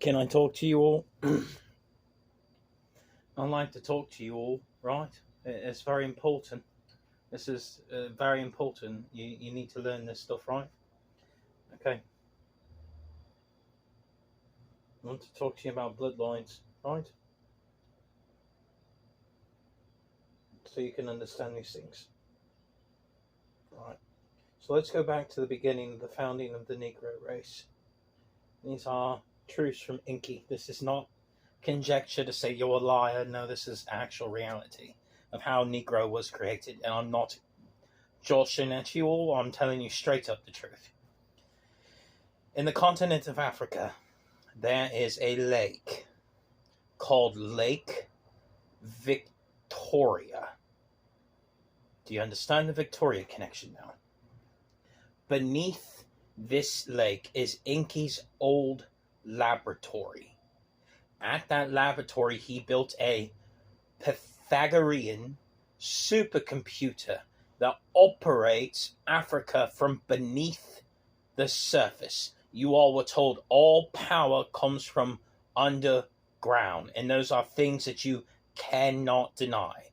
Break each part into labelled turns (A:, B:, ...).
A: Can I talk to you all? I'd like to talk to you all, right? It's very important. This is very important. You need to learn this stuff, right? Okay. I want to talk to you about bloodlines, right? So you can understand these things. Right. So let's go back to the beginning, the founding of the Negro race. These are truths from Inky. This is not conjecture to say you're a liar. No, this is actual reality of how Negro was created. And I'm not joshing at you all. I'm telling you straight up the truth. In the continent of Africa, there is a lake called Lake Victoria. Do you understand the Victoria connection now? Beneath this lake is Inky's old laboratory. At that laboratory, he built a Pythagorean supercomputer that operates Africa from beneath the surface. You all were told all power comes from underground, and those are things that you cannot deny.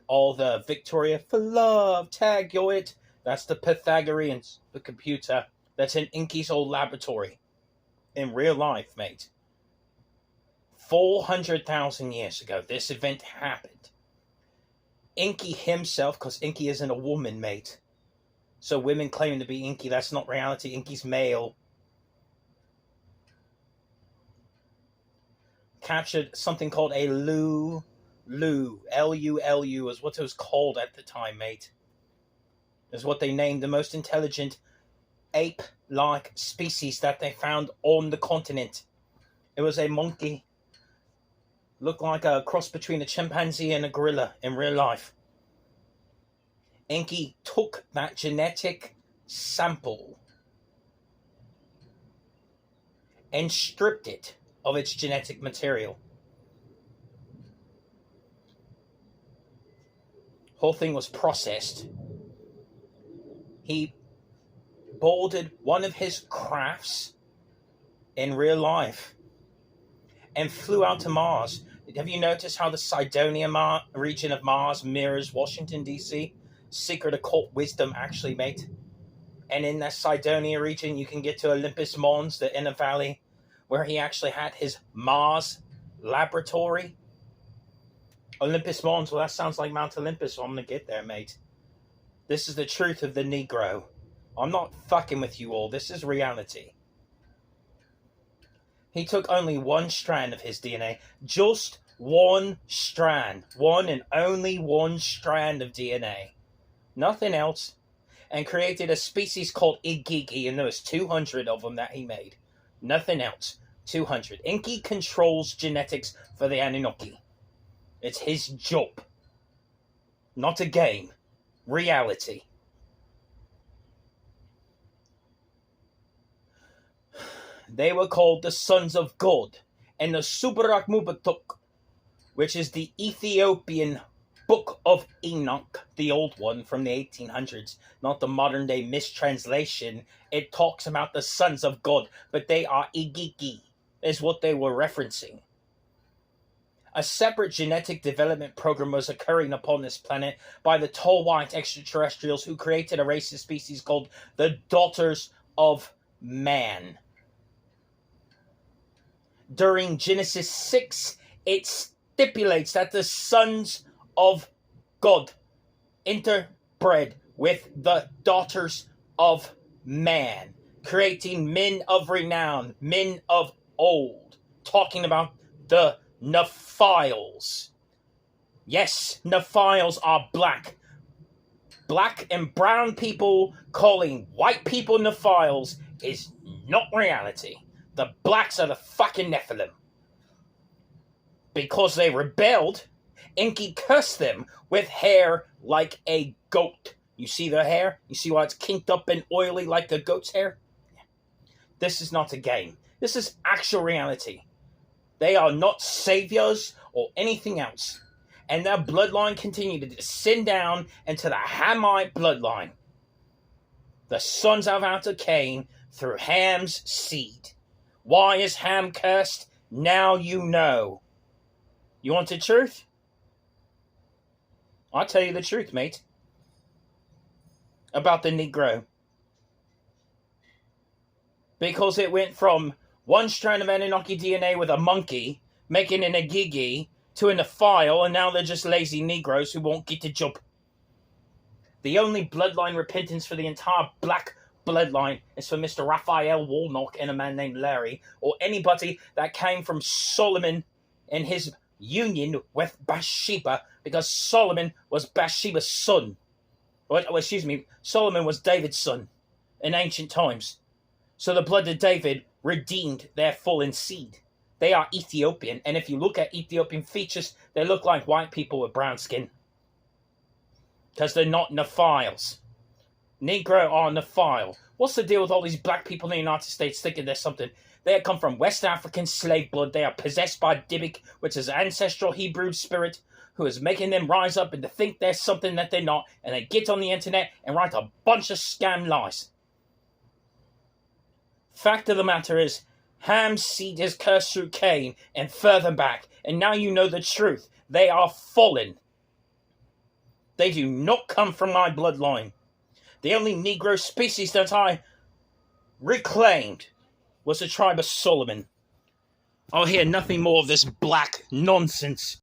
A: All the Victoria for love, tag you're it. That's the Pythagorean supercomputer that's in Inky's old laboratory. In real life, mate. 400,000 years ago, this event happened. Inky himself, because Inky isn't a woman, mate. So women claiming to be Inky, that's not reality. Inky's male. Captured something called a Lulu. L-U-L-U is what it was called at the time, mate. Is what they named the most intelligent ape-like species that they found on the continent. It was a monkey. Looked like a cross between a chimpanzee and a gorilla in real life. Inky took that genetic sample and stripped it of its genetic material. Whole thing was processed. He boarded one of his crafts in real life and flew out to Mars. Have you noticed how the Cydonia region of Mars mirrors Washington, D.C.? Secret occult wisdom, actually, mate. And in that Cydonia region, you can get to Olympus Mons, the inner valley, where he actually had his Mars laboratory. Olympus Mons, well, that sounds like Mount Olympus, so I'm going to get there, mate. This is the truth of the Negro. I'm not fucking with you all. This is reality. He took only one strand of his DNA. Just one strand. One and only one strand of DNA. Nothing else. And created a species called Igigi, and there was 200 of them that he made. Nothing else. 200. Inky controls genetics for the Anunnaki. It's his job. Not a game. Reality. They were called the Sons of God, and the Subarak Mubatuk, which is the Ethiopian Book of Enoch, the old one from the 1800s, not the modern day mistranslation. It talks about the Sons of God, but they are Igigi, is what they were referencing. A separate genetic development program was occurring upon this planet by the tall white extraterrestrials who created a race of species called the Daughters of Man. During Genesis 6, it stipulates that the sons of God interbred with the daughters of man, creating men of renown, men of old, talking about the Nephiles. Yes, Nephiles are black. Black and brown people calling white people Nephiles is not reality. The blacks are the fucking Nephilim. Because they rebelled, Inky cursed them with hair like a goat. You see their hair? You see why it's kinked up and oily like a goat's hair? This is not a game. This is actual reality. They are not saviors or anything else. And their bloodline continued to descend down into the Hamite bloodline. The sons of out of Cain through Ham's seed. Why is Ham cursed? Now you know. You want the truth? I'll tell you the truth, mate, about the Negro. Because it went from one strand of Anunnaki DNA with a monkey, making an Agigi, to in the file, and now they're just lazy Negroes who won't get the job. The only bloodline repentance for the entire black bloodline is for Mr. Raphael Warnock and a man named Larry, or anybody that came from Solomon and his union with Bathsheba, because Solomon was Bathsheba's son. Solomon was David's son in ancient times. So the blood of David redeemed their fallen seed. They are Ethiopian, and if you look at Ethiopian features, they look like white people with brown skin. Because they're not Nephiles. Negro are Nephile. What's the deal with all these black people in the United States thinking there's something? They come from West African slave blood. They are possessed by Dybbuk, which is an ancestral Hebrew spirit who is making them rise up and to think there's something that they're not, and they get on the internet and write a bunch of scam lies. Fact of the matter is, Ham's seed is cursed through Cain and further back, and now you know the truth. They are fallen. They do not come from my bloodline. The only Negro species that I reclaimed was the tribe of Solomon. I'll hear nothing more of this black nonsense.